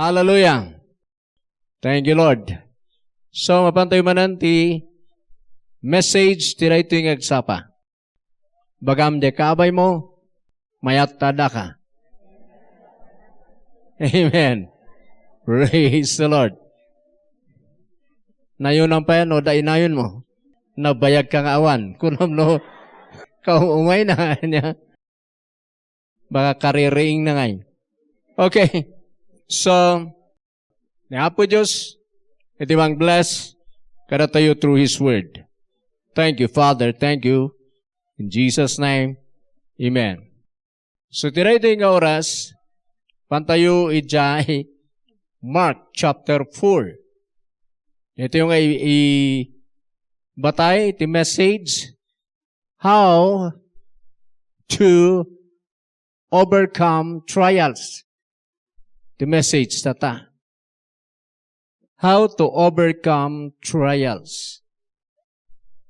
Hallelujah. Thank you, Lord. So, mapantay manan ti message ti ito yung agsapa. Bagam de kabay mo, mayat tada ka. Amen. Praise the Lord. Nayon ang pa yan, o dainayon mo. Nabayag kang awan. Kunam no, kaumay na niya. Baka kaririing na ngay. Okay. So, niya po Diyos, iti mang bless, kada tayo through His Word. Thank you, Father. Thank you. In Jesus' name, Amen. So, tiray ito yung oras, pantayo ijay Mark chapter 4. Ito yung batay, iti message, how to overcome trials. The message tata. How to overcome trials.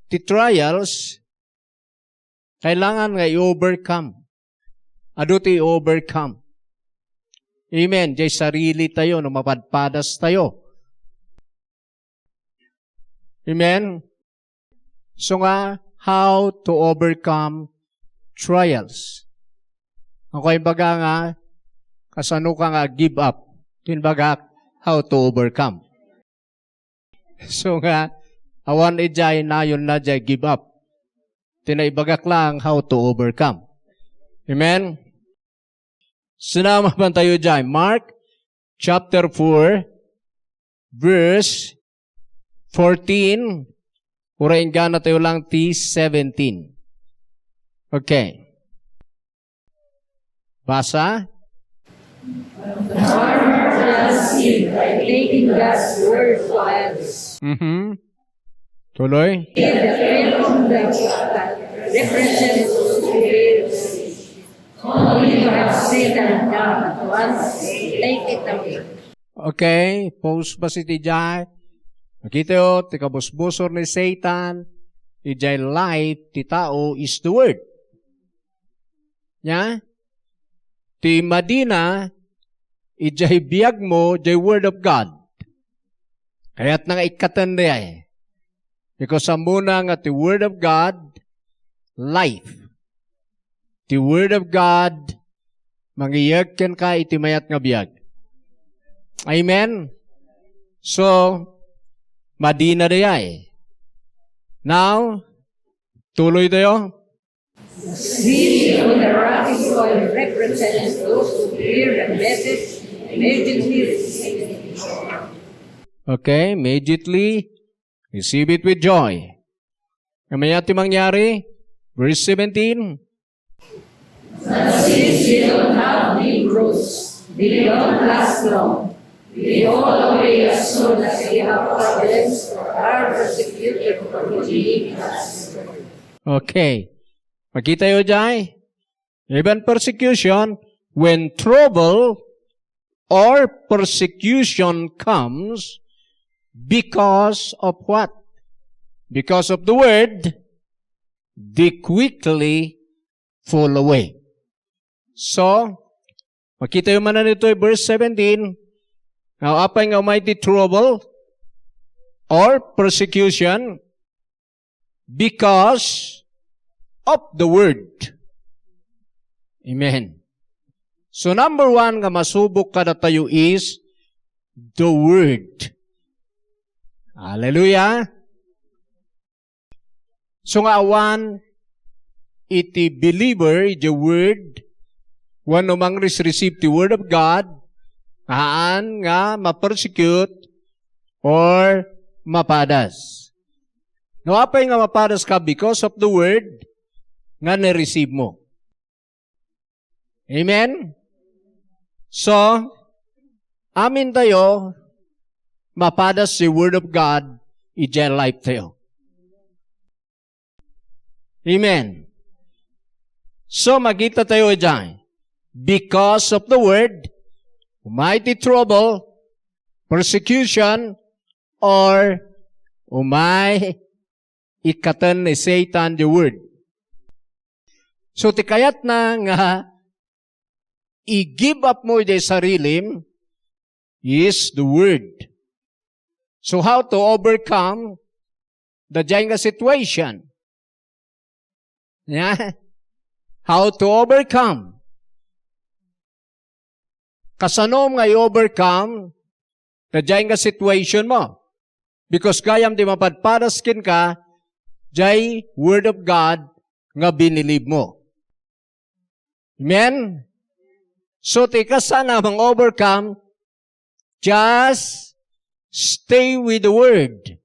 The trials, kailangan nga i-overcome. Ado ti i-overcome. Amen. Jay sarili tayo, no mapadpadas tayo. Amen. So nga, how to overcome trials. Ang kay baga nga, kasano ka nga give up. Tinbaga, how to overcome. So nga, awan ijay na yun na jay give up. Tinaibagak lang how to overcome. Amen? Sinama pa tayo jay. Mark chapter 4 verse 14. Urain ka na tayo lang T17. Okay. Basa? The farmer does seed by taking God's word to us. Tuloy? The freedom that represents spirits. Only to have Satan down at once, take it away. Okay, post ba si Tijay? Makita yo, tikabusbusor ni Satan, Tijay life, ti tao is the word. Nya? Ti Madina, ijay biyag mo, the word of God. Kaya't nga ikatan niya eh. Because muna nga the word of God, life. The word of God, mangiyag ken ka itimayat nga biyag. Amen? So, Madina niya eh. Now, tuloy tayo. The seed on the rocky soil represents those who hear the message, immediately receive it. Okay, immediately receive it with joy. Kamaya ito mangyari, verse 17. Since they don't have deep roots, they don't last long. They fall away as soon as they have problems or are persecuted for believing us. Okay. Makita yo dyan. Even persecution, when trouble or persecution comes, because of what? Because of the word, they quickly fall away. So, makita yung manan ito, verse 17, now, apay nga mighty trouble or persecution because of the word. Amen. So, number one nga masubok kada tayo is the word. Hallelujah. So, nga awan iti believer, the word, one umang receive the word of God, haan nga ma-persecute or mapadas. No, apay nga mapadas ka because of the word nga na-receive mo. Amen? So, amin tayo, mapadas si word of God, i-jail life tayo. Amen? So, magita tayo dyan. Because of the word, mighty trouble, persecution, or umay ikatan ni Satan the word. So, tikayat na nga i-give up mo yung sarilim, is the Word. So how to overcome the Jenga situation? Yeah? How to overcome? Kasano nga i-overcome the Jenga situation mo? Because kayam di mapadpadaskin ka, jay Word of God nga binilib mo. Amen? So, tika sana mang-overcome, just stay with the Word.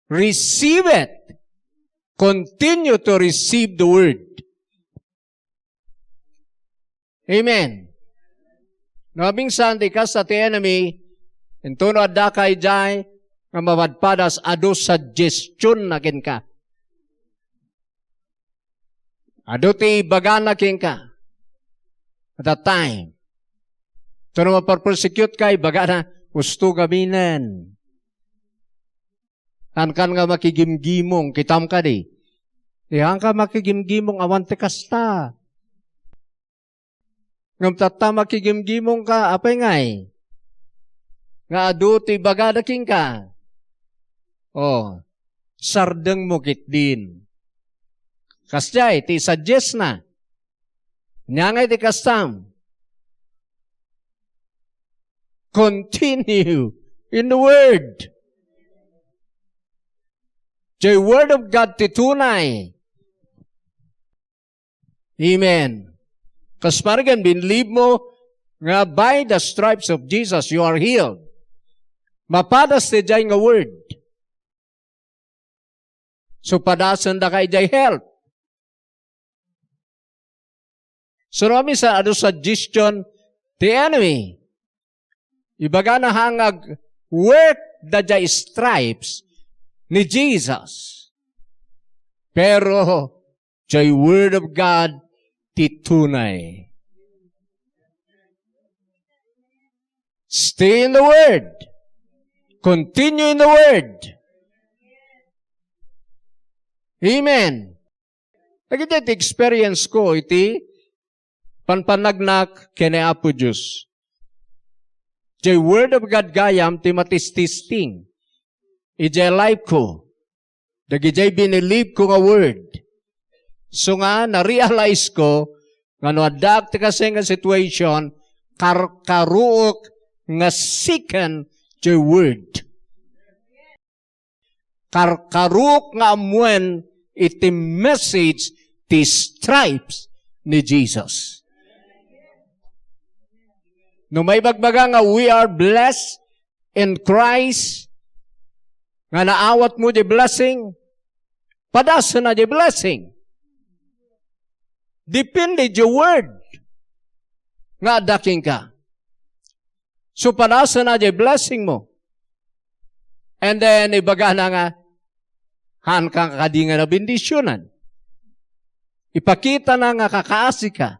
Receive it. Continue to receive the Word. Amen. Nabingsan, tika sa ti enemy, intuno adda kay jay, nga mapadpadas ado suggestion na kin ka. Ado ti bagana kin ka. At that time. So na mapapersecute kay bagana, gusto gaminan. Kan nga makigimgimong, kitam ka di. Iyan ka makigimgimong awan ti kasta. Ngam tata makigimgimong ka, apay ngay. Nga ado ti bagana kin ka. Oh, sardeng mo kit din. Kasjay, ti suggest na. Nyangay ti kastam. Continue in the Word. The Word of God ti tunay. Amen. Kasmargan, binlieve mo nga by the stripes of Jesus you are healed. Mapadas ti jay nga Word. So padasan da kay jay health. So rami sa ado suggestion the enemy. Ibaga na hangag work da jay stripes ni Jesus. Pero jay Word of God titunay. Stay in the Word. Continue in the Word. Amen. Nagigit experience ko iti panpanagnak kene Apo Diyos. Jay Word of God gayam ti matististing. Ijay life ko. Dagijay binilieve ko nga Word. So nga, na-realize ko nga no adak ti kasi nga situation karuok nga sikan jay Word. Karuok nga amuen iti message ti stripes ni Jesus. No may bagbaga nga we are blessed in Christ, nga naawat mo di blessing, padasa na di blessing. Depende di Word nga daking ka. So padasa na di blessing mo. And then ibaga na nga, han kang kadingan na bendisyonan. Ipakita na nga kakaasi ka.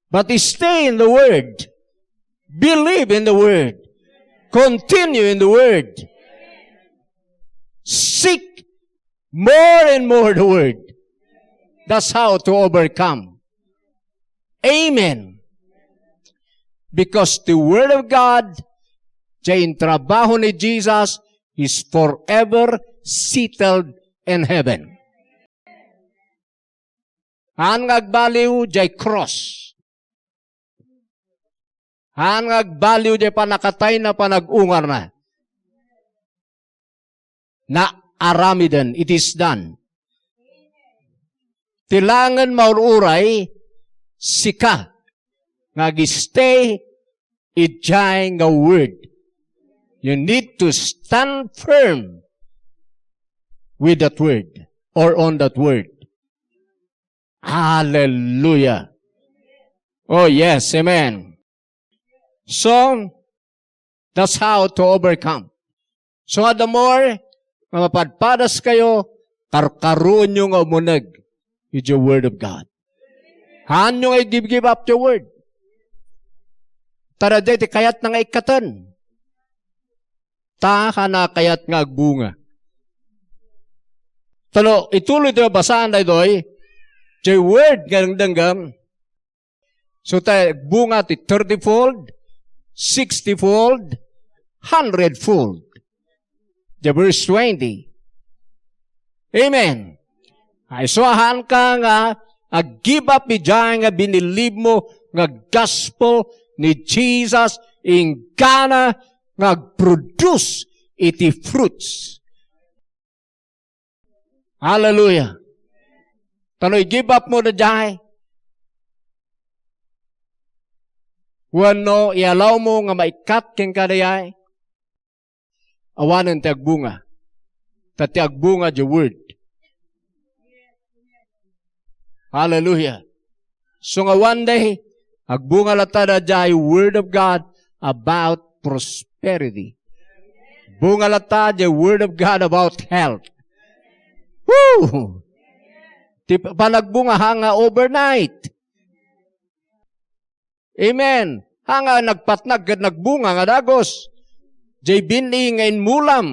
But stay in the Word. Believe in the Word. Continue in the Word. Seek more and more the Word. That's how to overcome. Amen. Because the Word of God, yung trabaho ni Jesus, is forever settled in heaven. Han ngagbaliw jay cross. Han ngagbaliw jay panakatay na panagungar na. Na aramiden, it is done. Tilangan maururay, sika, ngagistay, ijay nga Word. You need to stand firm with that Word or on that Word. Hallelujah. Oh yes, amen. So, that's how to overcome. So, the more, mapadpadas kayo, karuon nyo nga umunag with your Word of God. Haan nyo nga give up your Word. Tara dito, kayat na nga ikatan. Taka na kayat nga agbunga. Talo, ituloy tayo basahan na doy, jay Word nga danggam. So tayo, bunga ti 30-fold, 60-fold, 100-fold. The verse 20. Amen. Ay suahan ka nga, give up ijay nga binilib mo nga gospel ni Jesus in gana nga produce iti fruits. Hallelujah. Tanoy, give up mo na jay. Wano, ialaw mo nga maikat keng kadayay. Awanan ti agbunga. Tati agbunga the word. Hallelujah. So nga one day, agbunga lata na jay word of God about prosperity. Bunga lata the word of God about health. Woo! Di pa nagbunga hanga overnight. Amen. Hanga nagpatnag at nagbunga nga dagos. Jay binli ngayon mulam.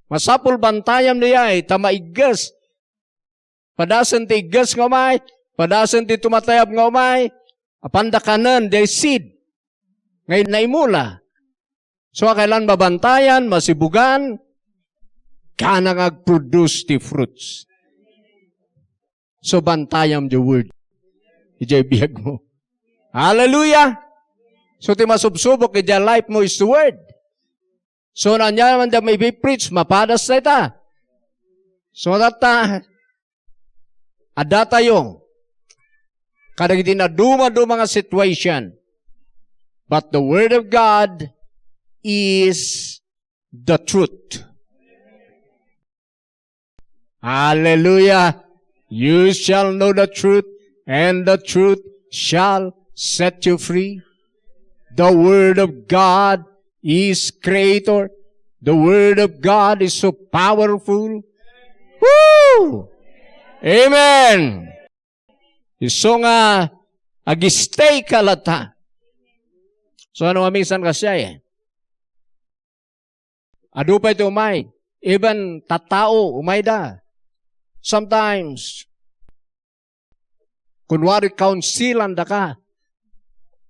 Masapul bantayam niya tamaigas. Padasan ti igas nga umay. Padasan ti tumatayab nga umay. Apandakanan, jay seed. Ngayon naimula. So kailan mabantayan, masibugan, kana nag-produce ti fruits. So bantayam the word. Ijay biyag mo. Hallelujah! So ti masubsubok, ijay life mo is the word. So nanya man da may be-preach, mapadas na ita. So ada tayo. Kadang iti na duma-duma nga situation. But the word of God is the truth. Hallelujah! You shall know the truth, and the truth shall set you free. The Word of God is Creator. The Word of God is so powerful. Woo! Amen! So nga, agistay kalata. So ano minsan kasi adu pa ito umay. Even tatao umay da. Sometimes, kunwari counselan da ka.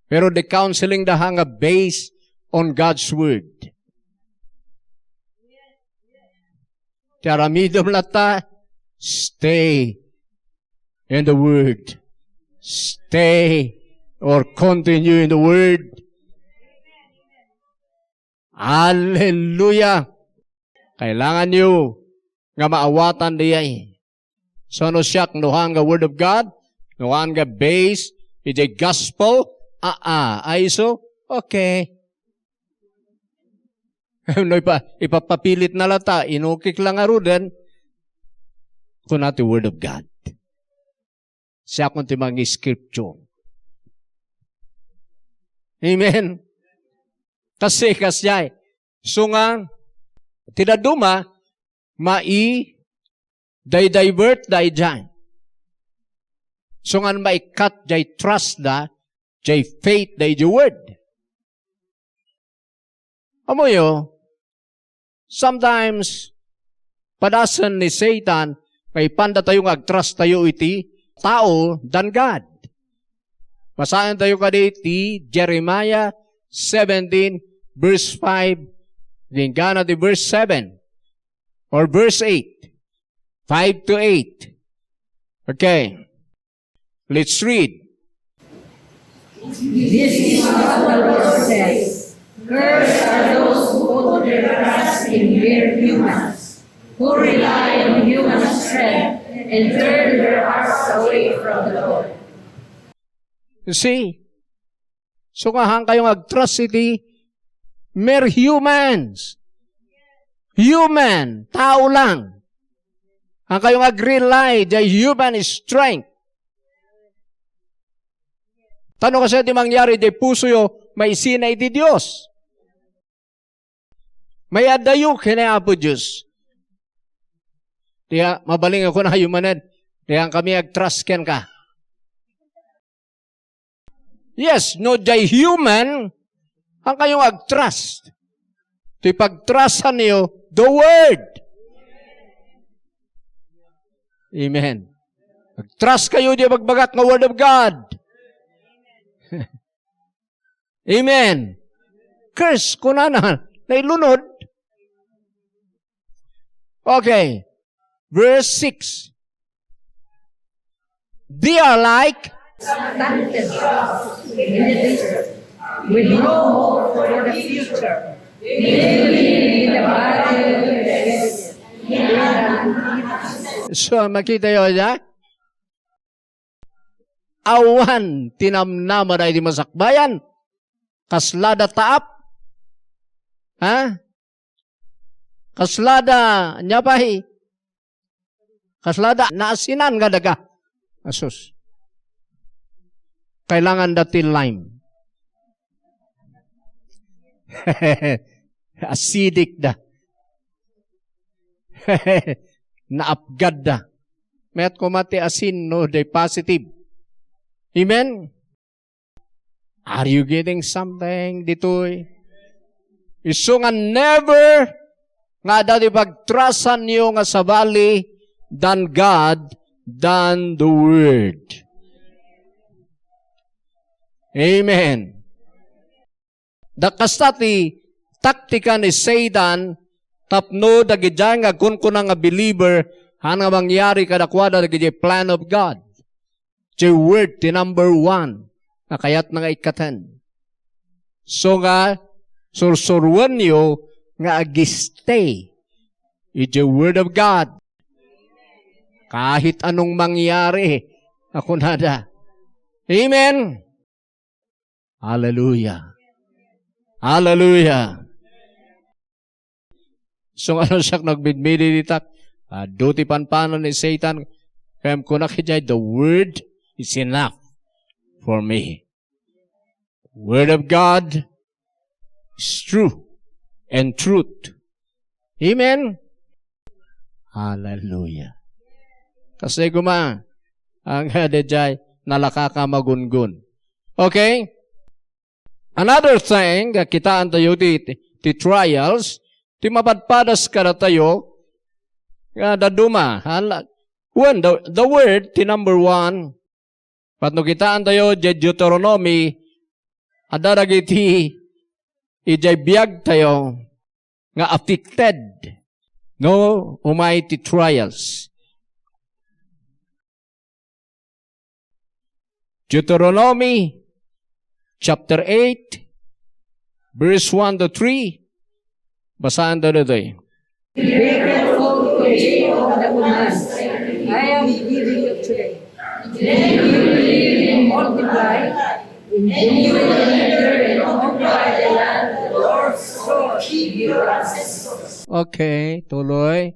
Pero the counseling da nga based on God's Word. Tiaramidom lata, stay in the Word. Stay or continue in the Word. Hallelujah! Kailangan nyo nga maawatan diyay. So no siya, nuhan nga Word of God, nuhan nga base, iti gospel, ay so, okay. No, ipapapilit na lata, inukik lang nga rudan, kung natin Word of God. Siya kung timang scripture. Amen? Kasi, so nga, tinaduma, divert day dyan. So nga maikat day trust da, day faith day the word. Amo yo, sometimes, padasan ni Satan, kay panda tayo ag-trust tayo iti, tao than God. Basahin tayo kaditi, Jeremiah 17, verse 5, lingana di verse 7, or verse 8. 5 to 8. Okay. Let's read. This is what the Lord says. Cursed are those who put their trust in mere humans, who rely on human strength and turn their hearts away from the Lord. You see? So kahang kayong ag-trust iti mere humans. Human. Tao lang. Ang kayong ag-rely the human strength. Tano kasi di mangyari di puso yo, may sinay di Diyos. May adayo kinayapo Diyos. Diya, mabaling ako na humanan. Diya kami ag-trust ken ka. Yes, no jay human, ang kayong ag-trust. Ito'y pag-trustan niyo, the Word. Amen. Mag-trust kayo di magbagat ng Word of God. Amen. Curse, kunana, nailunod. Okay. Verse 6. They are like stunted shrubs in the desert, with no hope for the future. Living in the valley of the desert. So, makita yun niya. Awan, tinamnama na di masakbayan. Kaslada taap. Ha? Kaslada, nyapahi. Kaslada, naasinan nga daga. Asus. Kailangan dati lime. Acidic da. Naapgad da. Mayat kumati asin, no, they positive. Amen? Are you getting something ditoy? Iso nga never nga dati pagtrasan niyo nga sa bali than God, than the Word. Amen. Dakastati taktika ni Satan tapno dagidyan nga kun nga believer nga mangyari kadakwada dagidya plan of God. The Word, the number 1, na kayat nga ikatan. So nga, sursurwan niyo nga agistay. It's the Word of God. Kahit anong mangyari, ako nada. Amen? Hallelujah. Hallelujah. So ano siya nagbidmidi ditak? Duti panpanon ni Satan. Kaya kung nakijay, the Word is enough for me. Word of God is true and truth. Amen? Hallelujah. Kasi ang hadejay nalakakamagungun. Okay? Another thing, kitaan tayo ti trials, ti mapadpadas ka na tayo, daduma. When the word, ti number 1, patno kitaan tayo, Deuteronomy, adaragiti, ijay biyag tayo, nga afflicted, no, umayti trials. Deuteronomy, chapter 8, verse 1 to 3, basahan tayo dito. Be careful to obey all the commands I am giving you today. Then you will live and multiply, and you will enter and occupy the land the Lord swore to your ancestors. Okay, tuloy.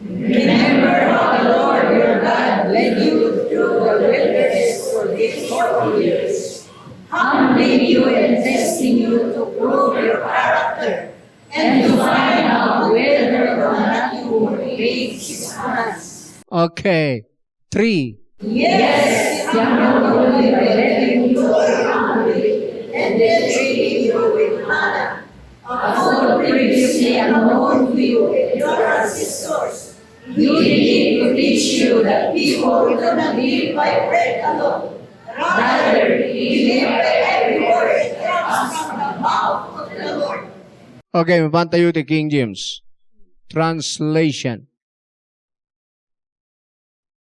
Remember how the Lord your God led you through the wilderness for these 40 years, humbling you and testing you to prove your character and to find out whether or not you will obey His commands. Okay, 3. Yes, only by letting you go hungry and then treating you with manna, a food previously unknown to you and your ancestors. You did to teach you that people do not live by bread alone. Rather, they live by every word that comes from the mouth of the Lord. Okay, mapanta tayo ti King James. Translation.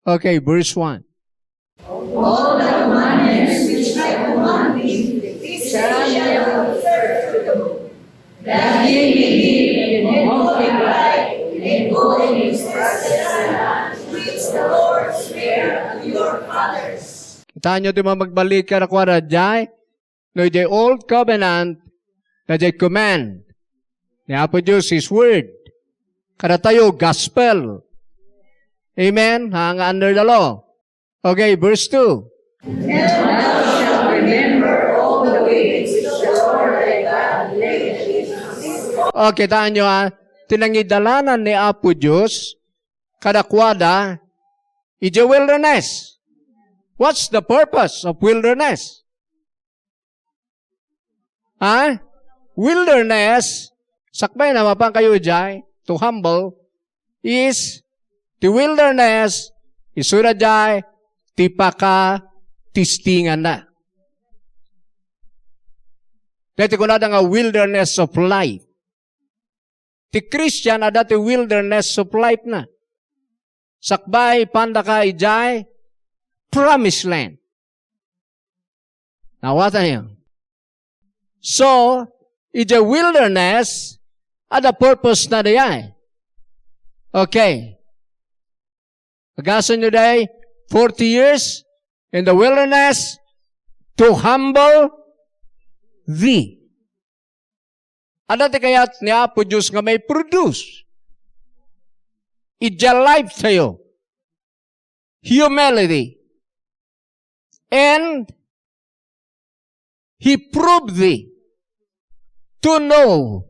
Okay, verse 1. All the commandments which I command thee, shall thou observe to them, that ye may live and multiply, and go in his presence and land, which the Lord sware unto your fathers. Kita nyo di magbalik ka na kwa na jay, no jay old covenant, na jay command. Ni Apo Diyos, His Word. Kada tayo, gospel. Amen? Hang under the law. Okay, verse 2. And thou shalt remember all the ways which the Lord thy God led thee. Okay, taan nyo tinangidalanan ni Apo Diyos, kadakwada, ija wilderness. What's the purpose of wilderness? Wilderness, sakbay na mapang kayo jay, to humble, is the wilderness, isura jay, tipaka, tistingan na. Dati ko na nga wilderness of life. Ti Christian na dati wilderness of life na. Sakbay, panda ka, ijay, promised land. Nawatan niyo. So, ijay wilderness, ada purpose na diyan. Okay. Agasan nyo day, 40 years in the wilderness to humble thee. Ada ti kayat niya po Diyos nga may produce. Ija life sa'yo. Humility. And He proved thee to know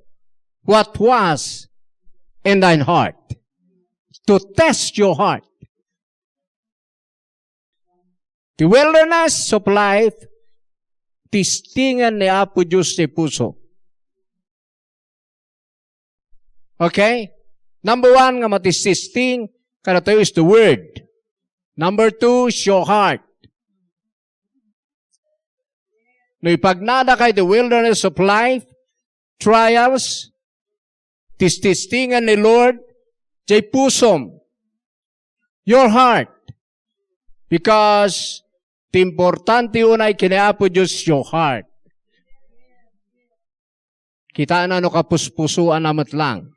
what was in thine heart. To test your heart. The wilderness of life, tistingan ni Apo Diyos ni puso. Okay? Number 1 nga matististing, kada tayo is the word. Number 2 is your heart. No ipagnada kay the wilderness of life, trials, tististingan ni Lord, jay pusom, your heart. Because the importante unay kinapo Diyos your heart. Kita na no kapuspusuan namat lang.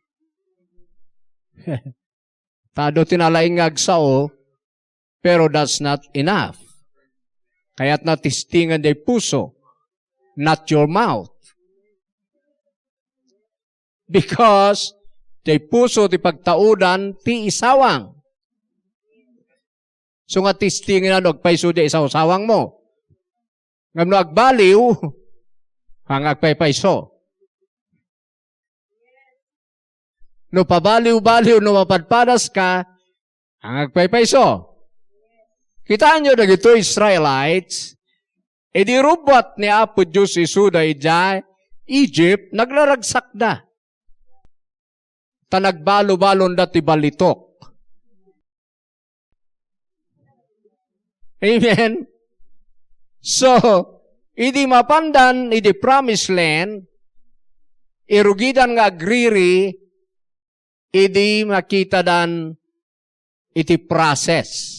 Tado tinalaingag sao, pero that's not enough. Kaya't natistingan day puso, not your mouth. Because day puso ti pagtaudan ti isawang. So nga tistingin na agpaiso di isaw-sawang mo. Ngam no agbaliw, ang agpaypaiso. No pabaliw-baliw, no mapadpadas ka, ang agpaypaiso. Kitaan nyo na ito, Israelites, edi rubat ni Apo Diyos isuda ija, Egypt, naglaragsak na. Tanagbalo-balon dati balitok. Amen? So, idi mapandan, idi promised land, irugidan nga agriri, idi makita dan iti process.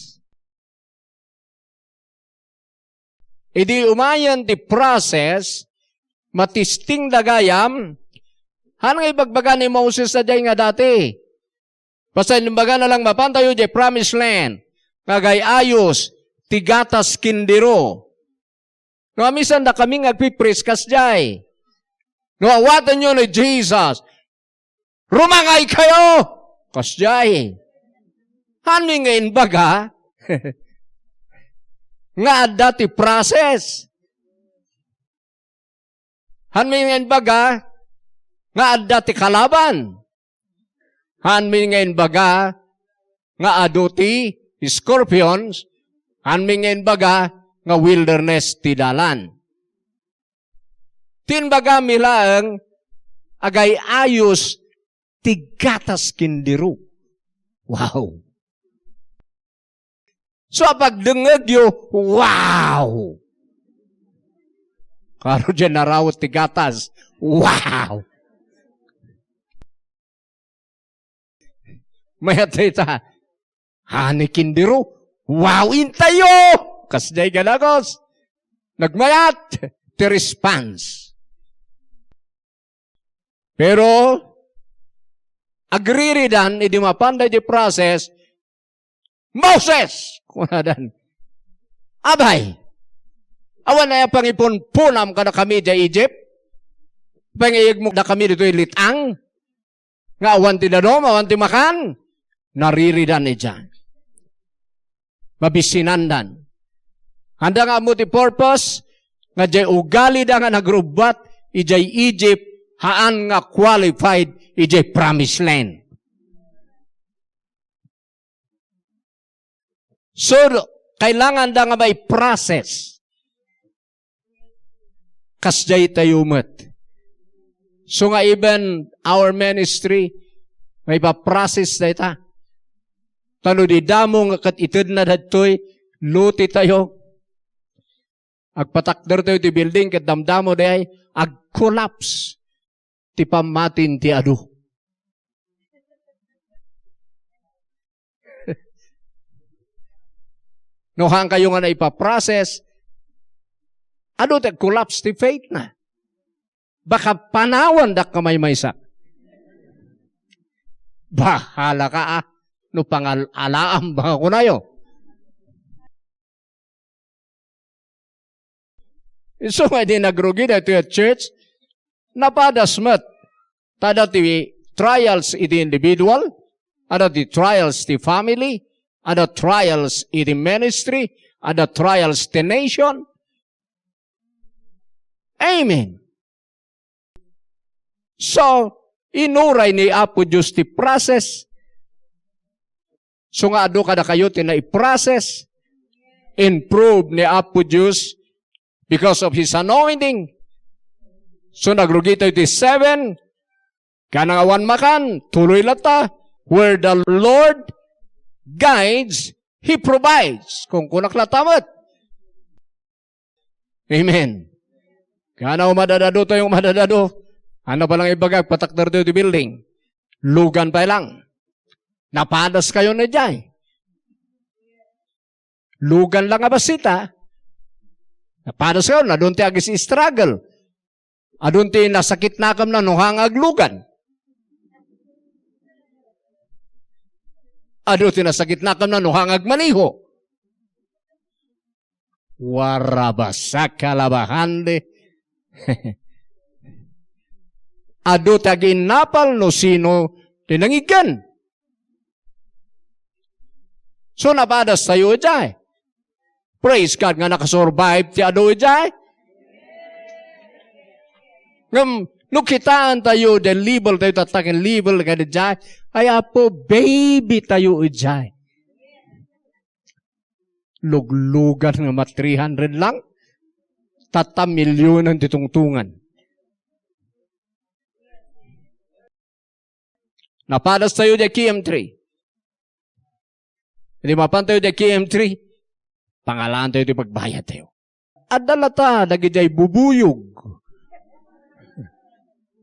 Idi umayan ti process, matisting dagayam, hanang ibagbaga ni Moses na day nga dati. Basta imbaga na lang mapantayo di promised land, ngagay ayos, tigatas kindiro. No, misan na kami nagpipriskas jay. No, awatan nyo ni Jesus, rumangay kayo! Kasjay. Hani ngayon baga? Nga dati process. Hani ngayon baga? Nga dati kalaban. Hani ngayon baga? Nga aduti scorpions. Hani ngayon baga? Nga wilderness tidalan. Tinbaga milang agay ayos tigatas kindiro. Wow. So, pagdengag yo, wow. Karo dyan narawat tigatas, wow. Mayatay ta, hani kindiro, wow, intayo. Kasday galagos. Nagmayat, ti response. Pero, agriridan, idi mapanday di process, Moses! Kunadan. Abay! Awan na yung pangipon-punam ka na kami di Egypt? Pangiyag mo na kami dito litang? Nga awan ti danom, awan ti makan? Nariridan ni dyan. Mabisinandan. Handa nga mo ti purpose, nga jay ugali da nga nagrubat, ijay Egypt, haan nga qualified, ijay promised land. So, kailangan da nga may process. Kasjay tayumat. So nga even our ministry, may pa-process na ita. Tano di damo nga kat itid na datoy, luti tayo. Agpatakder tayo ti building, ket damdamo day, ag-collapse. Ti pamatin ti adu. No hang kayo nga na ipaprocess, adu ti collapse ti faith na. Baka panawan dak kamay maysa. Bahala ka no pangalaam baka kunayo. So nga di nagrugi na ito yung church, napadasmat. Tada ti trials iti individual, ada ti trials ti family, ada trials iti ministry, ada trials ti nation. Amen. So, inuray ni Apo Diyos ti process. So nga ado kada kayo ti na i-process, improve ni Apo Diyos because of His anointing. So nagrugi tayo ti 7, kanangawan makan, tuloy lata, where the Lord guides, He provides. Kung kunak latamat. Amen. Kana umadadado tayong madadado. Ano pa lang ibagag, patakder tayo ti building. Lugan pa lang. Napadas kayo na dyan. Lugan lang abasita. Napadas kayo, na doon ti agis struggle. Adun ti nasakit na kam na nuhang aglugan. Adun ti nasakit na kam na nuhang agmaniho. Warabasak kalabahande. Ado tagin napal no sino tinangigan. So napadas tayo dyan. Praise God nga nakasurvive ti ado dyan. Ngam, nukitaan tayo, the level tayo tatakin level ka dyan. Ay apo, baby tayo dyan. Luglugan nga mat 300 lang. Tata milyon ang titungtungan. Napadas tayo di KM3. Hindi mapan tayo di KM3. Pangalaan tayo di pagbayad tayo. Adalata, nagijay bubuyog.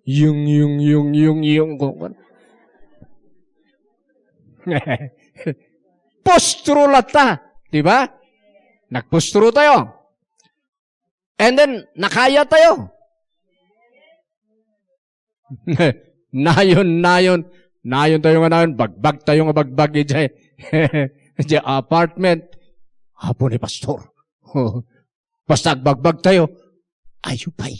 Yung. Postro lata. Diba? Nagpostro tayo. And then, nakaya tayo. Nayon tayo nga nayon, bagbag tayo nga bagbag ijay apartment. Hapo ni pastor. Basta agbagbag tayo, ayupay.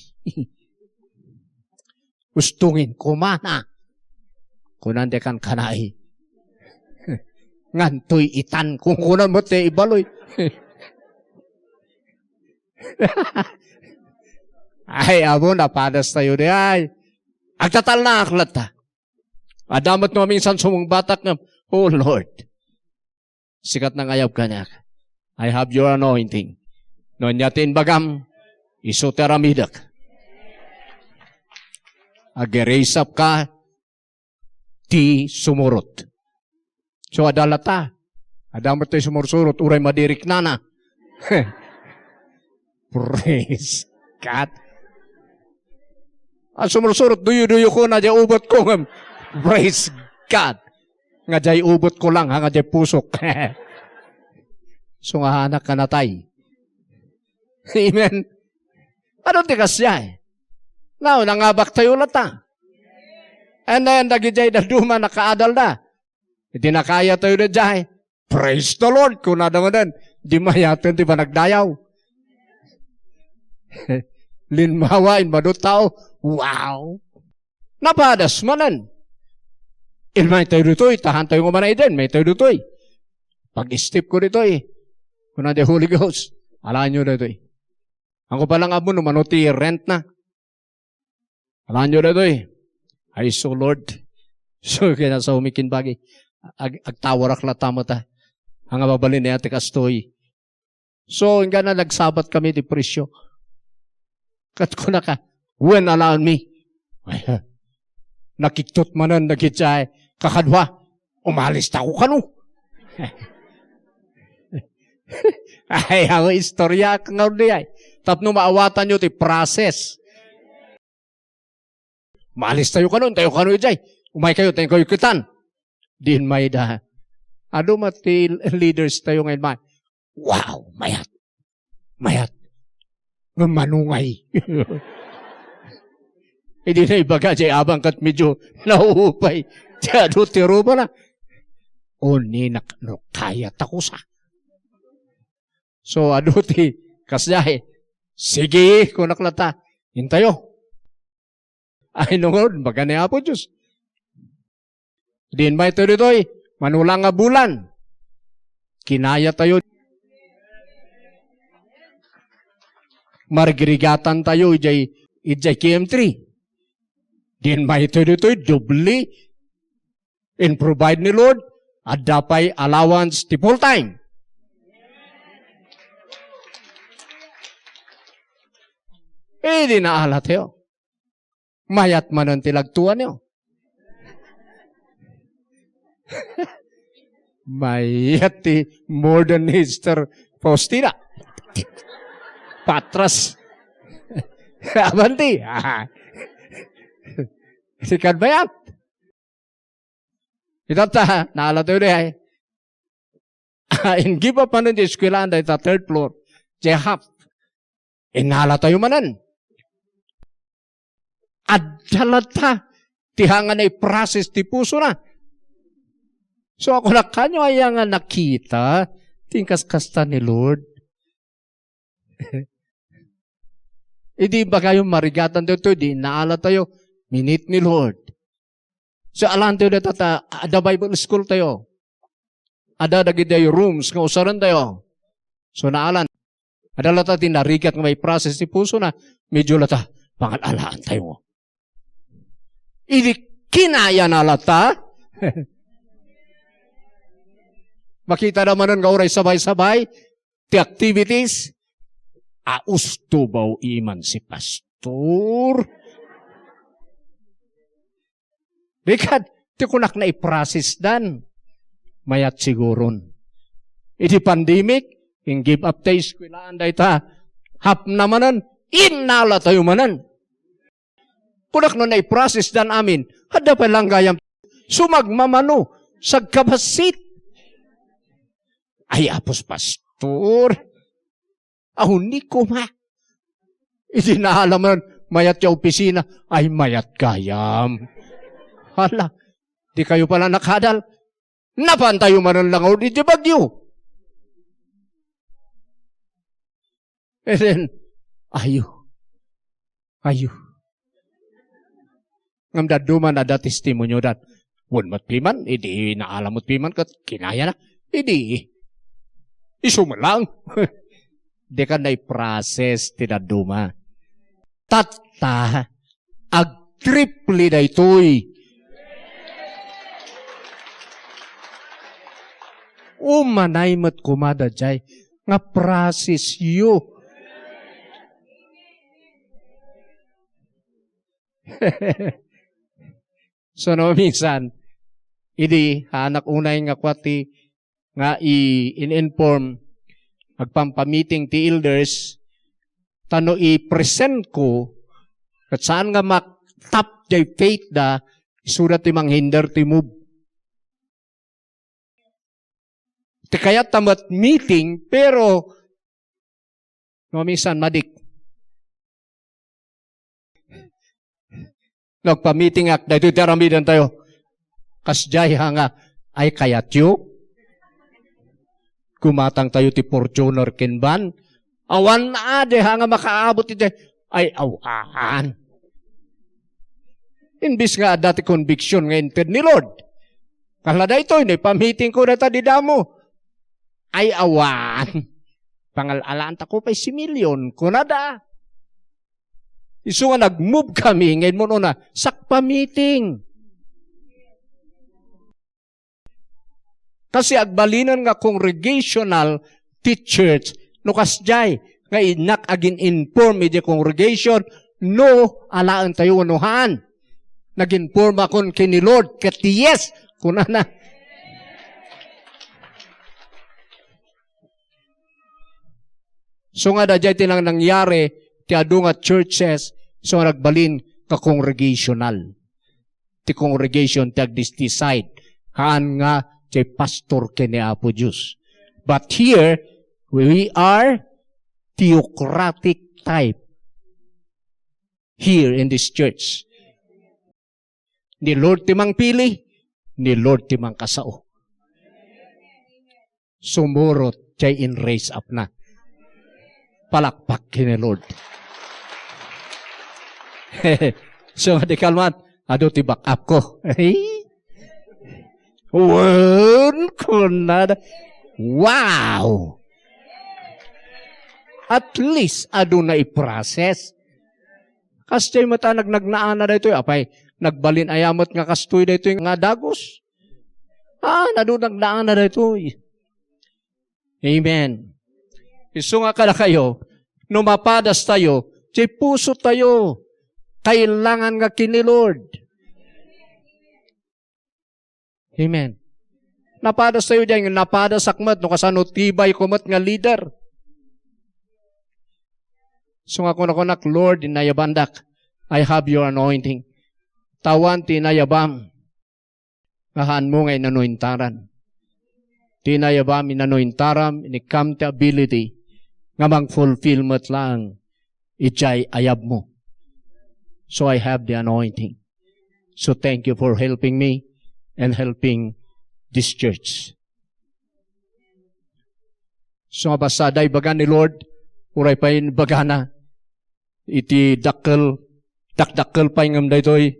Ustungin, kumana. Kunan de kan kanai. Ngantoy itan, kung kunan mo te ibaloy. Ay, abo, napadas tayo di ay. Agtatal na aklat ta. Adamat mo minsan sumong batak ng, oh Lord, sikat ng ayab ka niya. I have your anointing. Noon yatin bagam, isoteramidak. Ageresap ka, ti sumurot. So adalata, adamat tayo sumursurot, uray madirik na. Praise God. Sumursurot, duyo-duyo ko na, di ubot ko. Praise God. Nga jay ubot ko lang, nga jay pusok. So nga anak ka natay. Amen. Ano tikas siya eh? Now, nangabak tayo lata. And then, nagijay na duma, nakaadal na. Hindi nakaya tayo na jay. Praise the Lord. Kung nadamanan, di mayatan, di ba nagdayaw? Linmawain, madutaw. Wow! Napadas manan. Ilmay tayo dito, tahan tayo kumanay din. May tayo dito. Pag-step ko dito kung na the Holy Ghost, alaan nyo dito. Ako palang abo, numanuti rent na. Alaan nyo dito. Ay so Lord. So kaya sa humikin bagay. Agtawarak la tamo ta. Ang ababalin ni ate kastoy. So nga na nagsabat kami di presyo. Kat ko na ka. When allow me. Nakiktot manan nagitsay. Kakadwa. Umalis ta ko kanu. Ay, ako istorya ka nga ulit ay. Tapno maawatan nyo ti process. Maalis tayo kanon, tayo kanon ijay. Umay kayo, tayo kayo kitan. Din may da. Ado mati leaders tayo ngayon man. Wow, mayat. Mayat. Manungay. Hindi na ibaga, jay abang kat medyo nauupay. Diya, do tiro ba na? O ninak, no, kaya takusa. So, aduti, kasyahe, sige, kung naklata, hintayo. Ay, nungod, baga niya po, Diyos. Din ba ito dito'y, manulang nga bulan. Kinaya tayo. Margirigatan tayo, ijay KM3. Din ba ito dito'y, doubly, and provide ni Lord, at dapay allowance ti full time. Di naalat yun. Mayat man ang tilagtuan yun. Mayat ti modern Easter Faustina. Patras. Abanti. Sikat bayat. Itata, naalat yun eh. In give up man ang eskwelahan dahil sa third floor. Jehap. Inala tayo manan. At dalata, tihangan ay process ti puso na. So ako na kanyo ay nga nakita, tingkas-kasta ni Lord. Hindi ba kayo marigatan dito, di naala tayo, minute ni Lord. So alam tayo dito, ada Bible school tayo. Ada dagi tayo rooms, nga usaran tayo. So naalan, ada lata tinarigat nga may process ti puso na, medyo lata, pangalalaan tayo mo. Idi kinaya na lata. Makita naman ng gauray sabay-sabay, ti activities, austo baw iman si pastor. Bikat, ti kunak na i-process dan. Mayat siguron. Idi pandemic, in give up tayo skwilaan dahi ta, hap namanan, inala tayo manan. Kunak no na i-process dan amin, hada pa lang gayam, sumagmamano, sagkabasit. Ay, apos pastor, ahuni ko ma. Itinaalaman, mayat yung opisina, ay mayat gayam. Hala, di kayo pala nakadal, napantayo man ang langaw, di bagyo. And then, ayo. Ngamda duman ada testimonyo dat. Wun matpiman, idi naalamot piman kat kinaya na. Idi, iso mo lang. Di ka na i-process tinaduma. Tata, ag-tripli na ito'y. Umanay mat kumada jay, nga process yu. So no, minsan, idi, anak unay nga kwati, nga i-inform, magpampamiting ti elders, tano i-present ko, at saan nga mak-tap jay faith da, isurat ti manghinder ti move. Ti kaya tamat meeting, pero, no, minsan, madik. Nagpa-meeting ak, dahil ito taramidan tayo. Kasjay nga, ay kayat yu. Kumatang tayo ti Fortuner kinban. Awan na ade, nga makaabot iti, ay awan. Imbis nga dati conviction nga entered ni Lord. Kalada ito, pa-meeting ko na ta di damo. Ay awan. Pangalalaan ta ko pa'y si milyon. Kunada. Iso nga nag-move kami, ngayon mo na, sakpa meeting. Kasi agbalinan nga congregational ti church, no kasjay, nga inak agin inform iti congregation, no, alaan tayo unuhan. Nag-inform akon kini Lord, kat yes, kunana. So nga dajay tinang nangyari, ti adu nga churches, so nga nagbalin ka congregational. Ti congregation ti ag-decide, haan nga ti pastor kini Apo Diyos. But here, we are theocratic type. Here in this church. Ni Lord timang pili, ni Lord timang kasao. Sumurot, chay in raise up na. Palakpak kini Lord. So, di kalman, ado ti back up ko. Wow! At least, ado na i-process. Kastay mata nagnagnaan na dito, apay, nagbalin ayamot nga kastoy dito nga dagos. Ado nagnaan na dito. Amen. Iso nga kada kayo, numapadas tayo, chay puso tayo, kailangan nga kini Lord. Amen. Napadas tayo dyan, napadas akmat, no kasano tibay kumat nga leader. So nga kunakunak, Lord, inayabandak, I have your anointing. Tawan tinayabam, ngahaan mo nga inanuintaran. Tinayabam, inanuintaram, inikam ti ability, nga mang-fulfillment lang, ijay ayab mo. So I have the anointing. So thank you for helping me and helping this church. So nga basaday baga ni Lord, uray pa yun baga na, iti dakdakkel pa yung daytoy,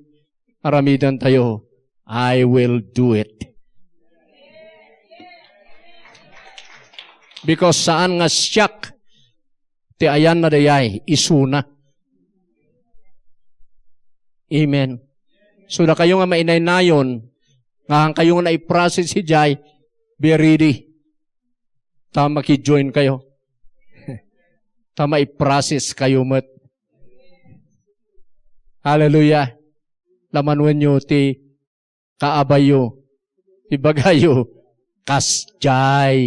aramidan tayo, I will do it. Because saan nga siyak, ti ayan na dayay, isuna. Amen. So na kayo nga mainay-nayon, nga kayo nga na-process si Jai, be ready. Tama ki-join kayo. Tama i-process kayo mat. Hallelujah. Lamanwan nyo ti kaabayo, ti bagayo, kasjay.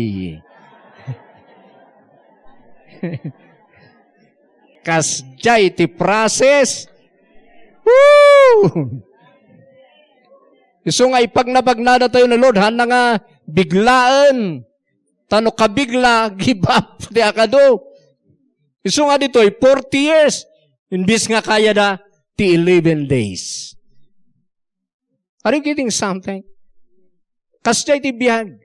Kasjay ti process. Woo! So nga ipagnabagnada tayo na Lord, hana nga biglaan. Tano kabigla, give up, di akado. So nga dito, 40 years. Imbis nga kaya da, ti 11 days. Are you getting something? Kasjay ti biyag.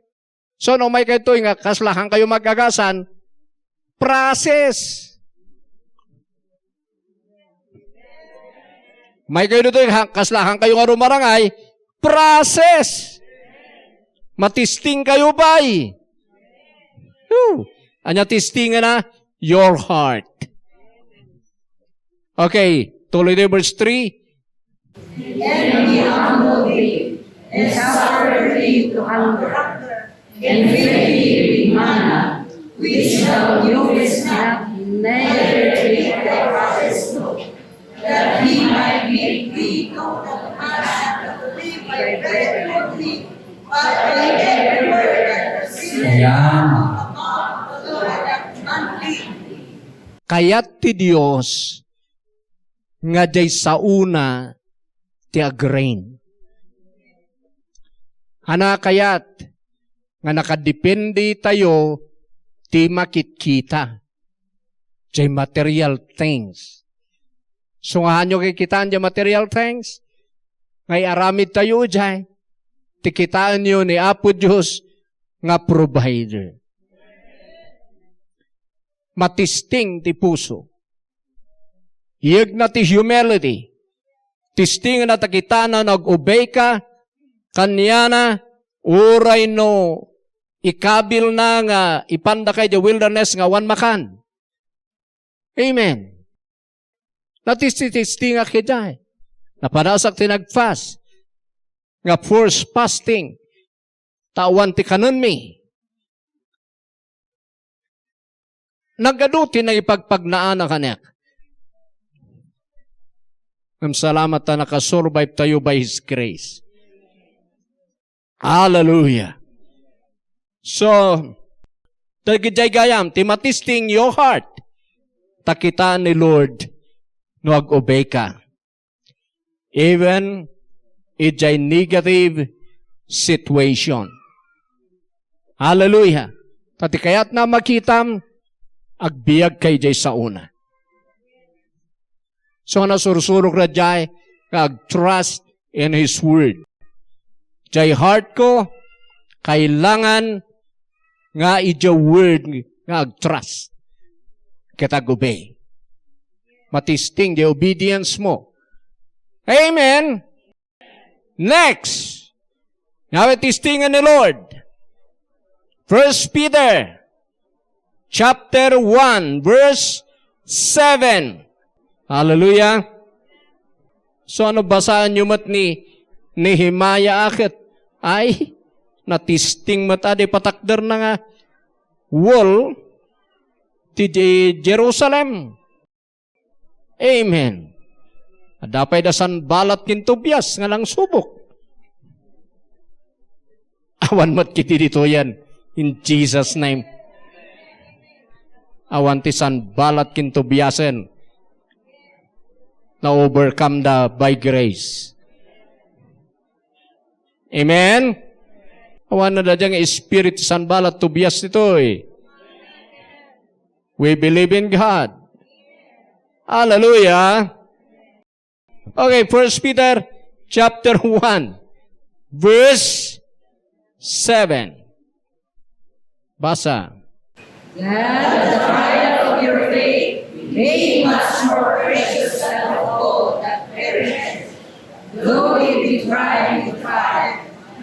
So no may kayo nga, kaslahan kayo magagasan, process. May kayo dito, kaslahan kayo nga rumarangay, process. Matisting kayo ba'y? Anya tisting na, your heart. Okay, tuloy na verse 3. The enemy humbled thee, and suffered thee to hunger, and fed thee with manna, which thou knewest not, neither did thy fathers know, that he might make thee know the manna to live by bread only, but by every word that proceedeth out of the mouth of the Lord that manly. Kaya't ti Diyos, nga day sa una, ti agrain. Hana kayat, nga nakadepende tayo, ti makitkita. Jay material things. So nga nyo kikitaan dyan material things, ngay aramid tayo dyan, ti kitaan nyo ni Apo Diyos, nga provider. Matisting ti puso. Iyag na ti humility. Tisting na takita na nag-obey ka, kanya na, uray no, ikabil na nga, ipanda kay the wilderness nga wan makan. Amen. Natisting nga kaya. Napadasak ti nag-fast. Nga forced fasting. Tawan ti kanon mi. Nagaduti na ipagpagnaan na kanek. Salamat na nakasurvive tayo by His grace. Hallelujah. So, Tagijay gayam, ti matisting your heart. Takita ni Lord, no ag-obey ka. Even ijay negative situation. Hallelujah. Tati kayat na makitam, agbiag kay jay sa una. So nasursurok na jay, ag-trust in His Word. Jay heart ko, kailangan nga ija Word nga ag-trust. Kitag-obey. Matisting the obedience mo. Amen. Next. Now tistingan ni Lord. 1 Peter chapter 1 verse 7. Hallelujah. So ano basahan nyo mat ni Nehemiah akit? Ay, natisting mata di patakder na nga wall ti Jerusalem. Amen. Adapay dasan balat kin Tobias nga lang subok. Awan mat kiti dito yan. In Jesus' name. Awan ti san balat kin Tobiasen. Na overcome by grace. Amen? Awan na dadyang spirit san balat Tobias nito eh. We believe in God. Hallelujah. Okay, 1 Peter chapter 1 verse 7. Basa. That the trial of your faith may be much more precious than of gold that perishes, though it be tried,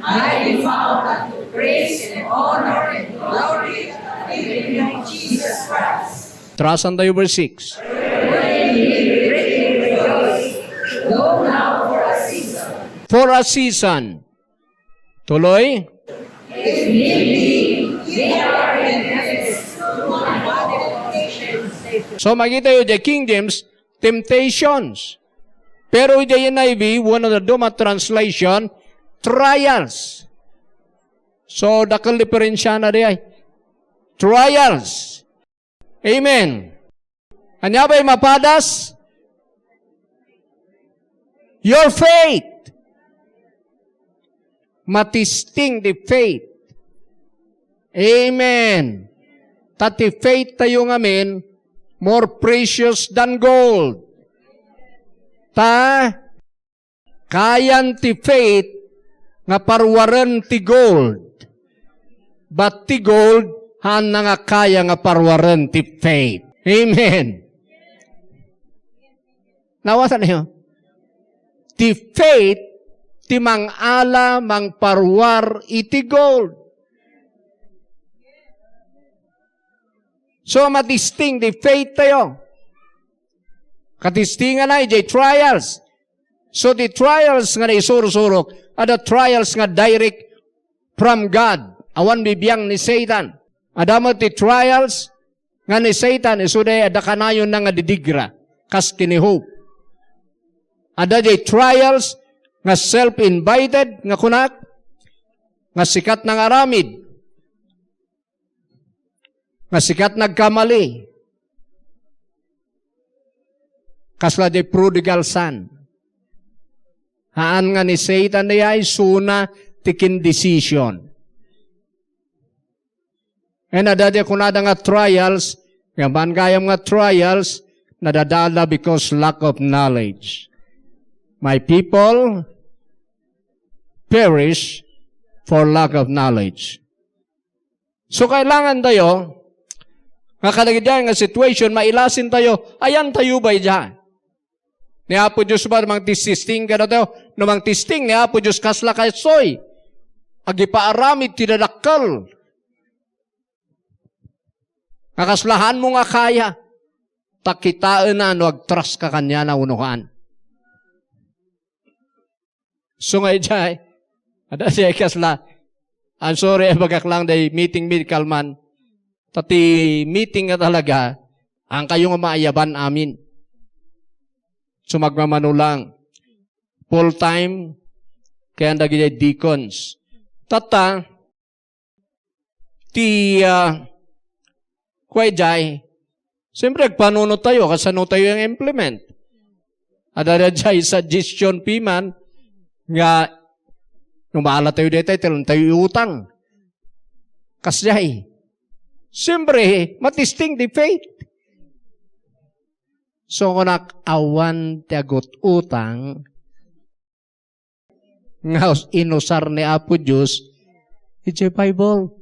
might be found unto praise and honor and glory in the name of Jesus Christ. Trust on verse 6. When ye greatly rejoice, though now for a season, For a season. Tuloy. if need be, ye are in heaven, one body temptations. So makita yun, the King James, temptations. Pero yung NIV, one of the Duma translation, trials. So, dakal diferensya na di ay. Trials. Amen. Anya ba'y mapadas? Your faith. Matisting the faith. Amen. Tati faith tayo ngamin, more precious than gold. Ta, kayan ti faith, nga parwaran ti gold. But ti gold, han na nga kaya nga parwaran ti faith. Amen. Nawasan niyo? Ti faith, ti mangala, mangparwar, iti gold. So, matisting the faith tayo. Katistingan na, ijay trials. So, the trials nga na isursurok, ada trials nga direct from God. Awan bibiyang ni Satan. Ada mo ti trials nga ni Satan, isuday ada kanayon na nga didigra. Kas kinihope. Ada di trials nga self-invited nga kunak, nga sikat ng aramid, nga sikat nagkamali, kasla di prodigal son. Haan nga ni Satan na ay suna tikin decision. And nadadya kunada nga trials, nga gayam nga trials, nadadala because lack of knowledge. My people perish for lack of knowledge. So kailangan tayo, nga kalagyan nga situation, mailasin tayo, ayan tayo ba dyan? Ni Apo Diyos ba, namang tisting ka na tayo? Namang tisting ni Apo Diyos kasla kay soy. Agipaaramid, tinadakal. Kakaslahan mo nga kaya. Takitaan na, no, ag-trust ka kanya na unuhan. So nga dyan, ada siya kasla, I'm sorry, bagak lang day meeting medical man, tati meeting nga talaga, ang kayong maayaban amin. So magmamano lang. Full time, kaya ang dagi deacons. Tata, Kuya Jai, siyempre, panunod tayo, kasano tayo yung implement. Ada Jai, suggestion piman, nga, numaala tayo dito, talon tayo iutang. Kasjay, siyempre, matisting di faith. So, kung awan tiagot utang, nga inusar ni Apo Diyos, it's a Bible.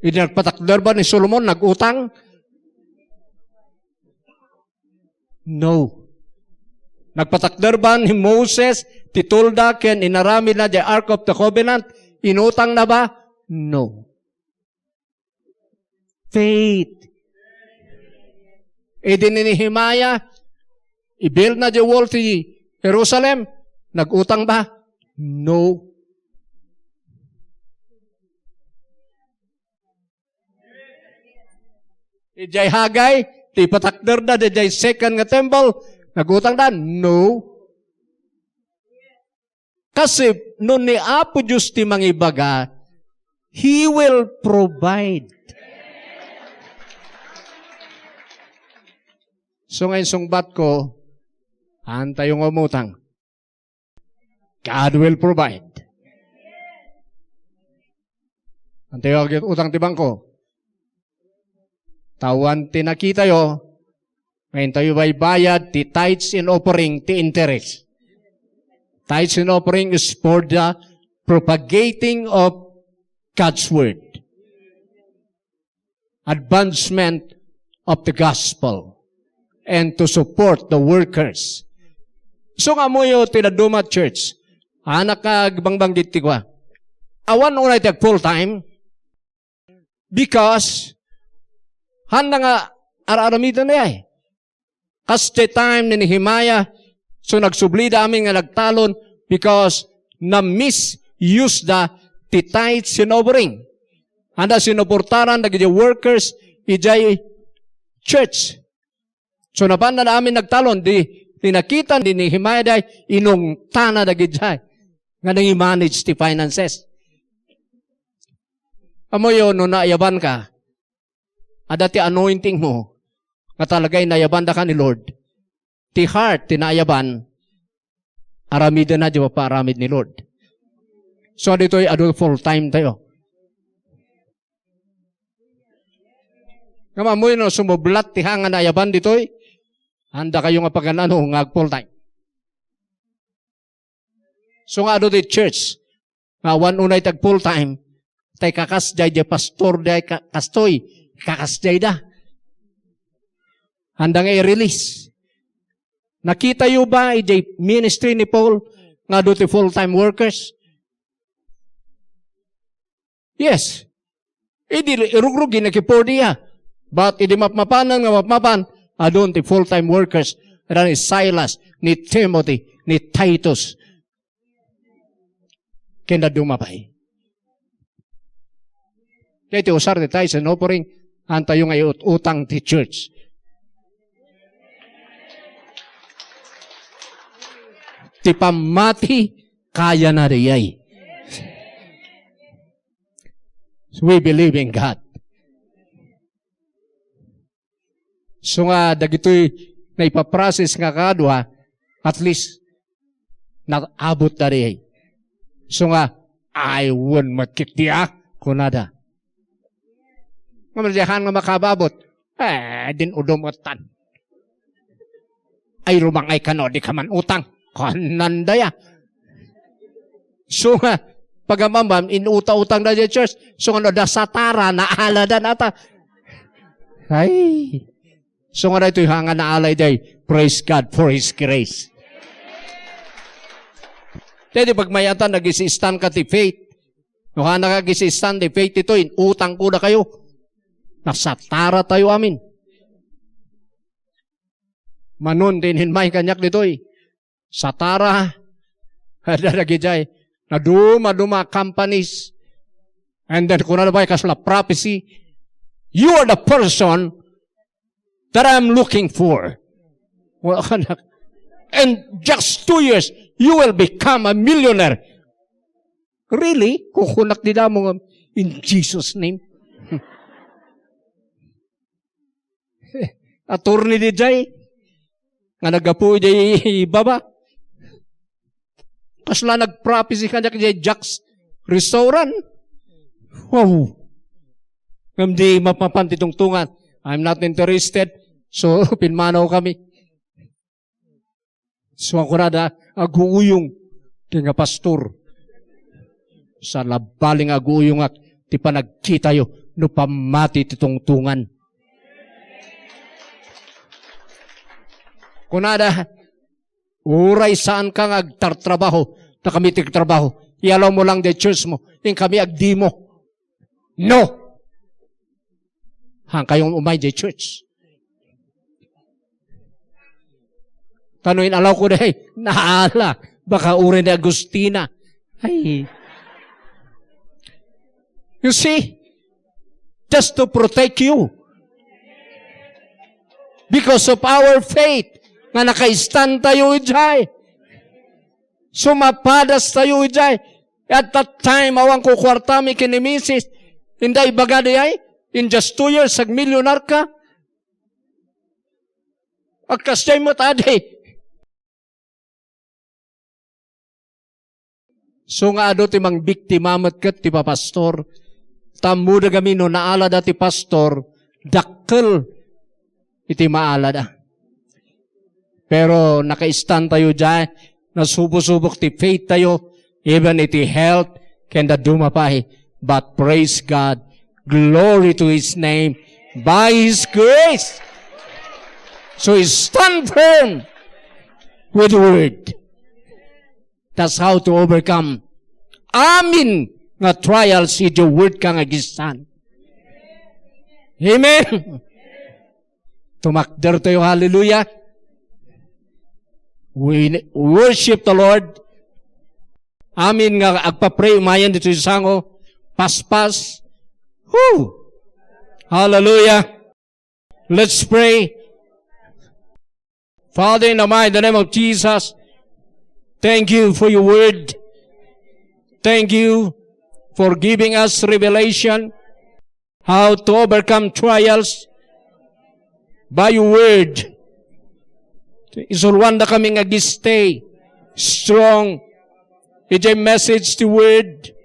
Inagpatakder ba ni Solomon nag-utang? No. Nagpatakder ba ni Moses, titulda, ken inarami na the Ark of the Covenant? Inutang na ba? No. Faith. E din ni Nehemiah, i-build na the wall to Jerusalem. Nag-utang ba? No. Ijay Hagay, ti patakder na, ijay second nga temple, nag-utang na? No. Kasi, nun ni Apo Diyos ti mangibaga, He will provide. So ngayon sungbat ko, antay yung umutang. God will provide. Antay yung utang tibang ko. Tawan tinakita yo, ngayon tayo ba'y bayad, ti tithes and offering, ti interest. Tithes and offering is for the propagating of God's Word. Advancement of the gospel. And to support the workers. So nga mo yung tinaduma church, anak ka bangbang diti ko. Awan unay tag full time, because handa nga ara-aramitan na ay. As the time ni Nehemiah, so nagsublida amin nga nagtalon because na-misuse the tithes and offering. Handa sinuportaran naging workers, ijay church. So napanda na amin nagtalon, di nakita ni Nehemiah day, inong tana na gidjay. Nga nang i-manage the finances. Amo yun, no naayaban ka, ada ti anointing mo, nga talagay naayaban da ka ni Lord. Ti heart, ti naayaban, aramida na di pa aramid ni Lord. So dito'y adult full time tayo. Nga mo yun, no, sumublat ti hanga naayaban dito'y, handa kayo nga pagkanano, nga full time. So nga di church, nga one unay tag full time, tay kakasjay di pastor di kastoy, kakasjay da. Handa nga i-release. Nakita yo ba ijay ministry ni Paul, nga do ti full time workers? Yes. Idi irugrugi na kipordiya. But idi mapmapanan nga mapmapan, adon ti full-time workers, ni Silas, ni Timothy, ni Titus. Kenda dumapay. Kaya ti usar ti tayo sa offering, anta yung ay utang ti church. Ti pamati, kaya na riyay. So we believe in God. So nga, dagito'y na ipaprocess nga kadwa, at least, naabot na rin. So nga, I won't makitiyak kunada. Ngamadyahan nga makababot, din udomatan. Ay rumangay ka no, di ka man utang. Kanandaya. So nga, pagamambam, inuta-utang na di church. So nga, da satara, naala na ata. Ay, so nga ito'y hanga na alay day, praise God for His grace. Dahil pag mayatan, nag-isistan ka ti faith. Nung nag-isistan ti faith ito'y, utang ko na kayo. Nasatara tayo amin. Manon din hinmay kanyak dito'y. Satara, hadadagijay, na duma companies. And then kung ano ba kasla prophecy, you are the person that I'm looking for. Well, and just 2 years, you will become a millionaire. Really? Kukunak di mo, In Jesus' name. Attorney di jay, nga nagapu jay baba. Kasla nagprophecy kanya kay Jack's Restaurant. Wow. Hindi mapapantitungtungan. I'm not interested. So, pinmanaw kami. So, ako na aguyong di nga pastor. Sa labaling aguyong at ti panagkita yo no pamati titungtungan. Kunada, uray saan ka agtartrabaho na kami tigtrabaho. Ialaw mo lang the church mo. Yung kami agdi mo. No! Hang kayong umay the church. Tanuin alaw ko dahi, naala, baka uri ni Agustina. Ay. You see, just to protect you. Because of our faith, nga naka-stand tayo ijay. Sumapadas tayo ijay. At that time, awang ko kwartami kinimisis, hindi bagay ay, in just 2 years, ag-millionaire ka. Agkasyay mo tadi. So nga ado ti mang biktima mat kat ti papastor. Tamu da kami no naala da ti pastor, dakkel iti maala da. Pero naka-stand tayo dyan, nasubok-subok ti faith tayo, even iti health, kenda dumapahi. But praise God, glory to His name, by His grace. So stand firm with the word. That's how to overcome. Amin nga trials, iti word ka nga gistan. Amen. Tumakder tayo, hallelujah. We worship the Lord. Amin nga agpa-pray umayan dito sa sango. Paspas. Woo! Hallelujah. Let's pray. Father, in the mighty name of Jesus, thank you for your word. Thank you for giving us revelation how to overcome trials by your word. Isulwanda kami nga gistay, strong. Ijay message to word.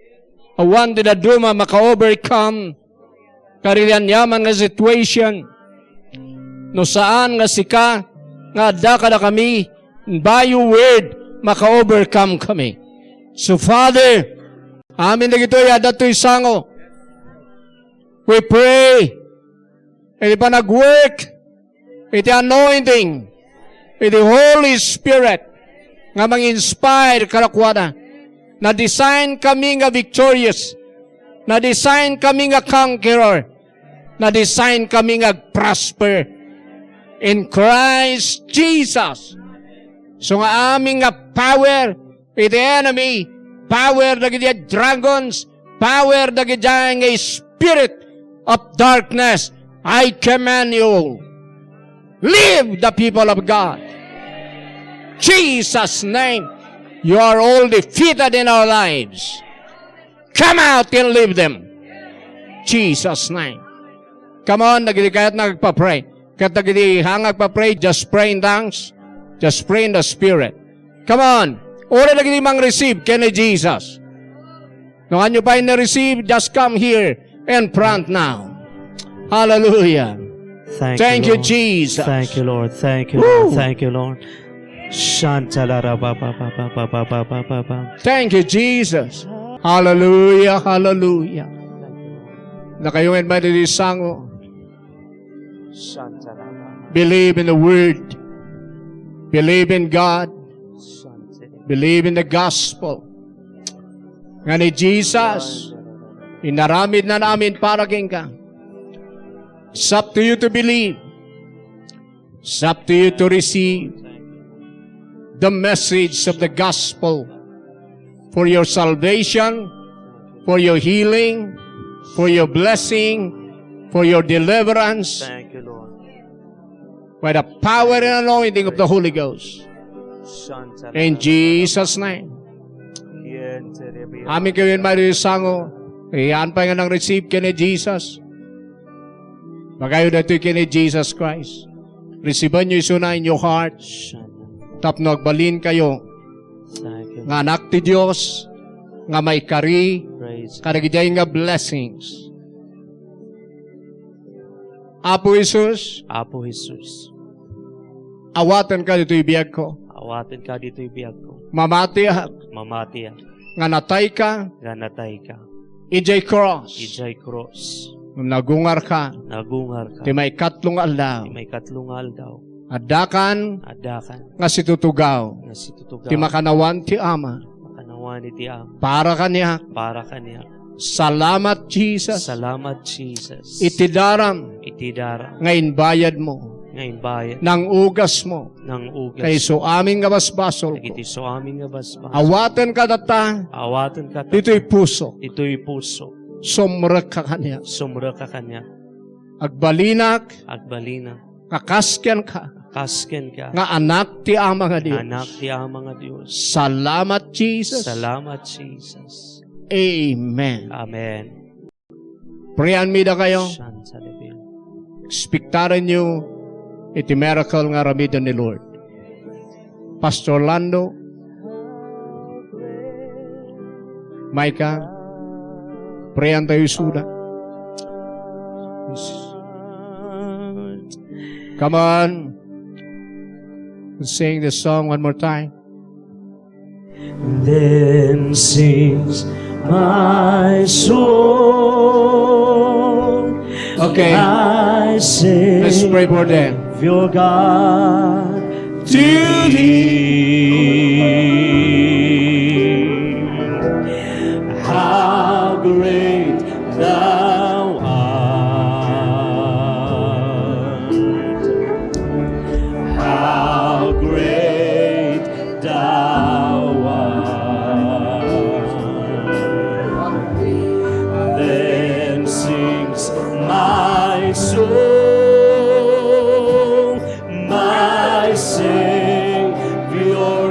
Awan din na duma maka-overcome. Karilian yaman nga situation. No saan nga sika, nga daka na kami, by your word, maka-overcome kami. So Father, amin na gito yada to'y sango. We pray. Iti pa nag-work. Iti anointing. Iti Holy Spirit nga mang-inspire kalakwada. Na-design kami nga victorious. Na-design kami nga conqueror. Na-design kami nga prosper. In Christ Jesus. So nga aming nga power iti enemy, power dagiti dragons, power dagiti nga spirit of darkness, I command you. Live the people of God. Jesus' name, you are all defeated in our lives. Come out and live them. Jesus' name. Come on, nagiti kaya't nagpa-pray. Kaya't nagiti hangag pa-pray, just pray in tongues. Just pray in the Spirit. Come on. Ora nagiti mang receive kay Jesus. Nung anyo pa na-receive, just come here in front now. Hallelujah. Thank you, Jesus. Thank you, Lord. Thank you, Lord. Thank you, Lord. Thank you, Jesus. Hallelujah, hallelujah. Nakayungin ba nito sango? Believe in the Word. Believe in God. Believe in the gospel. Nga ni Jesus, inaramid na namin para ka. It's up to you to believe. It's up to you to receive the message of the gospel for your salvation, for your healing, for your blessing, for your deliverance. Thank you, Lord. By the power and anointing of the Holy Ghost. In Jesus' name. Amin kawin marisango. Iyan pa nga nang receive ka ni Jesus. Magayon na ito'y ka ni Jesus Christ. Receivean nyo iso na in your heart. Tapno agbalin kayo. Thank you. Nga anak ti Diyos. Nga may kari. Praise. Karagidya nga blessings. Apo Jesus. Apo Jesus. Awatan ka dito ibiyag ko. Awatin ka dito ibiyag ko. Mamati ako. Mamati Nga natay ka. ganatay ka. Ijay cross. Ijay cross. Nagungar ka. Nagungar ka. Ti may katlong aldaw. Ti may katlungal daw. Adakan. Adakan. Nga situtugaw. Nga si tutugaw. Ti makanawan ti Ama. Makanawan iti Ama. Para kaniya. Para kaniya. Salamat Jesus. Salamat Jesus. Itidaram. Itidara. Ngayon bayad mo. Ngayon bayan. Nang ugas mo. Nang ugas. Kay so aming gabasbasol ko. Nagiti so aming nga basbas. Awatan ka data. Awatan ka. Dito'y puso. Ito'y puso. Sumrek ka kaniya. Sumra ka kanya. Agbalinak. Agbalina. Kakaskyan ka. Kasken ka. Nga anak ti Ama nga Diyos. Anak ti Ama nga Diyos. Salamat Jesus. Salamat Jesus. Amen. Amen. Prayan mida kayo. Shan sa level. Expectaran nyo iti miracle nga ramidan ni Lord. Pastor Lando, Micah, prayan tayo suda. Come on. Let's sing this song one more time. Then sings my soul. Okay. I say, Let's pray for them. your God to thee. How great thou art. How great thou art. Then sings my soul, my Savior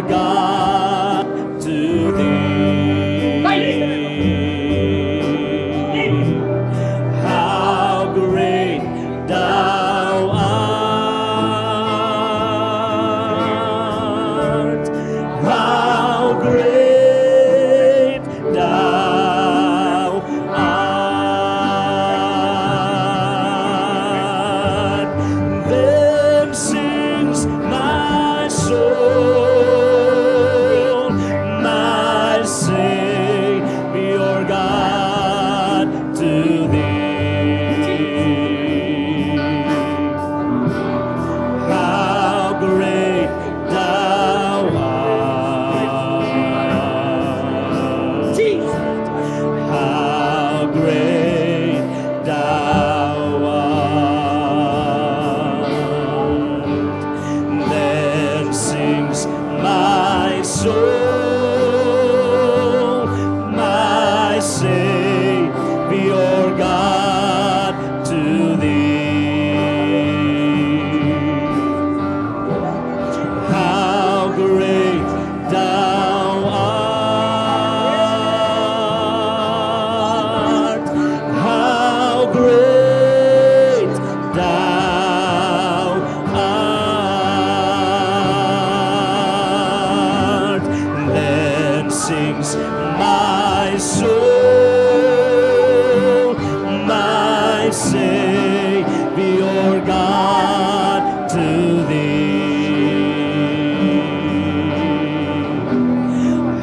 God to thee. How great thou art. How great thou art. Then sings my soul, my Savior God to thee. How great thou art. How great thou art. Then sings my soul, my Savior God to thee. How great thou art. How great thou art. Then sings my soul, my Savior God to thee.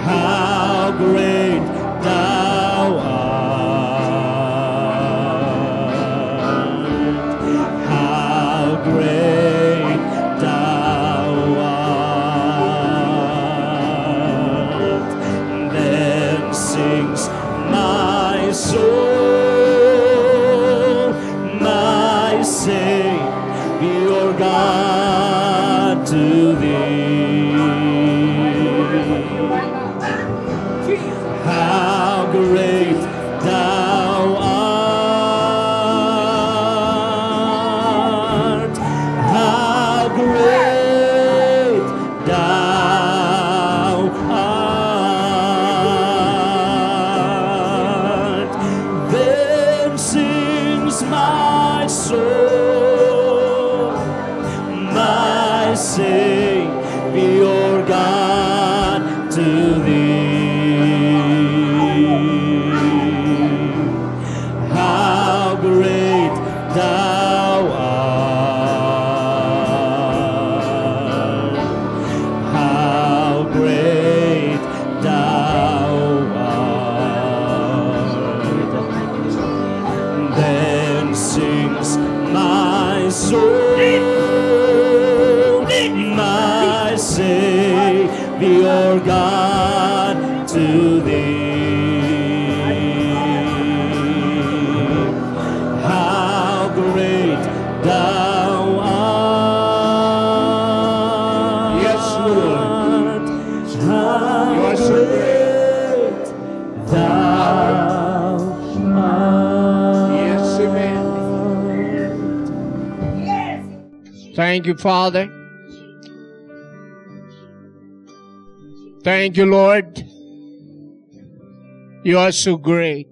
How great thou art. How great thou art. Then sings my soul, God to thee. How great thou art. Yes, Lord. How You are so great thou art. Yes, amen. Thank you, Father. Thank you, Lord. You are so great.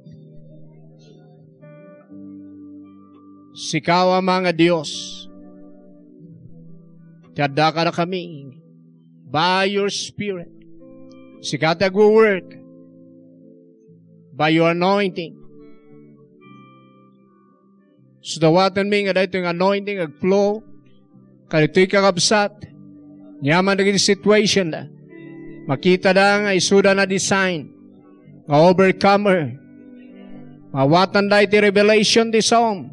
Sikaw ang mga Diyos. Tiada ka na kami by your Spirit. Sikaw tag-work by your anointing. So dawatan mi nga dahito yung anointing ag-flow. Kalito'y kakabsat. Nyaman na situation na. Makita na nga isuda na design. Nga overcomer. Mawatan da iti revelation di som.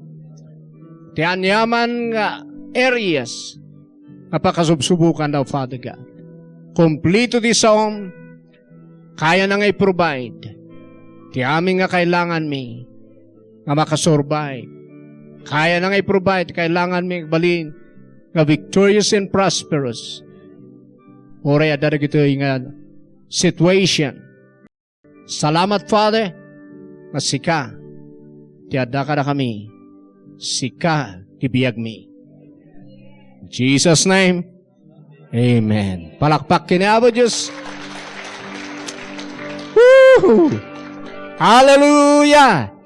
Ti anyaman nga areas. Nga pakasubsubukan daw, Father God. Kompleto di som. Kaya na nga i-provide. Ti aming nga kailangan mi. Nga makasurvive. Kaya na nga i-provide. Kailangan mi balin nga victorious and prosperous. Oray adara gito nga situation. Salamat, Father, nga sika, tiada ka na kami, sika, ibiyag mi. In Jesus' name, amen. Palakpak kinabo, Diyos. Woo! Hallelujah!